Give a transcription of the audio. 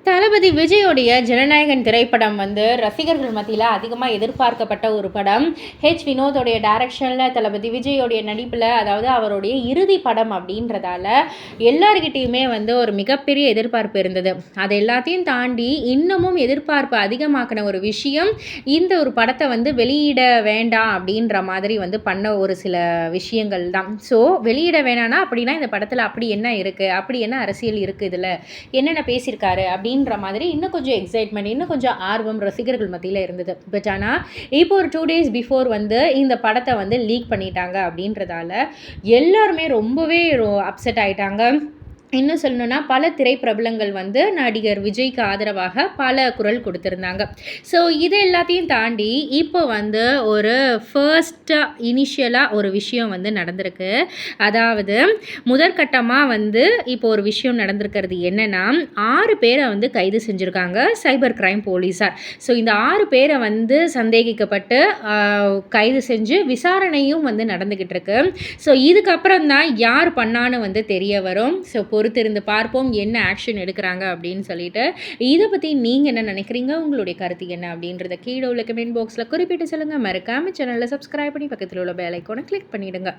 தளபதி விஜயோடைய ஜனநாயகன் திரைப்படம் வந்து ரசிகர்கள் மத்தியில் அதிகமாக எதிர்பார்க்கப்பட்ட ஒரு படம். வினோதோடைய டைரக்ஷனில் தளபதி விஜயோடைய நடிப்பில், அதாவது அவருடைய இறுதி படம் அப்படின்றதால எல்லார்கிட்டையுமே வந்து ஒரு மிகப்பெரிய எதிர்பார்ப்பு இருந்தது. அது எல்லாத்தையும் தாண்டி இன்னமும் எதிர்பார்ப்பு அதிகமாக்கின ஒரு விஷயம், இந்த ஒரு படத்தை வந்து வெளியிட வேண்டாம் அப்படின்ற மாதிரி வந்து பண்ண ஒரு சில விஷயங்கள் தான். ஸோ வெளியிட வேணான்னா அப்படின்னா இந்த படத்தில் அப்படி என்ன இருக்குது, அப்படி என்ன அரசியல் இருக்குது, இதில் என்னென்ன பேசியிருக்காரு அப்படின்ற மாதிரி இன்னும் கொஞ்சம் எக்ஸைட்மெண்ட், இன்னும் கொஞ்சம் ஆர்வம் ரசிகர்கள் மத்தியில் இருந்தது. பட் ஆனால் இப்போ ஒரு 2 days பிஃபோர் வந்து இந்த படத்தை வந்து லீக் பண்ணிட்டாங்க அப்படின்றதால எல்லாருமே ரொம்பவே அப்செட் ஆயிட்டாங்க. இன்னும் சொல்லணுன்னா பல திரைப்பிரபலங்கள் வந்து நடிகர் விஜய்க்கு ஆதரவாக பல குரல் கொடுத்துருந்தாங்க. ஸோ இது எல்லாத்தையும் தாண்டி இப்போ வந்து ஒரு இனிஷியலாக ஒரு விஷயம் வந்து நடந்திருக்கு. அதாவது முதற்கட்டமாக வந்து இப்போ ஒரு விஷயம் நடந்திருக்கிறது என்னென்னா, 6 பேரை வந்து கைது செஞ்சுருக்காங்க சைபர் கிரைம் போலீஸார். ஸோ இந்த 6 பேரை வந்து சந்தேகிக்கப்பட்டு கைது செஞ்சு விசாரணையும் வந்து நடந்துக்கிட்டு இருக்கு. ஸோ இதுக்கப்புறம் தான் யார் பண்ணான்னு வந்து தெரிய வரும். ஸோ பொறுத்திருந்து பார்ப்போம் என்ன ஆக்ஷன் எடுக்கிறாங்க அப்படின்னு சொல்லிட்டு. இதை பற்றி நீங்கள் என்ன நினைக்கிறீங்க, உங்களுடைய கருத்து என்ன அப்படின்றத கீழே உள்ள கமெண்ட் பாக்ஸில் குறிப்பிட்டு சொல்லுங்கள். மறக்காமல் சேனலில் சப்ஸ்கிரைப் பண்ணி பக்கத்தில் உள்ள பெல் ஐக்கானை கிளிக் பண்ணிவிடுங்க.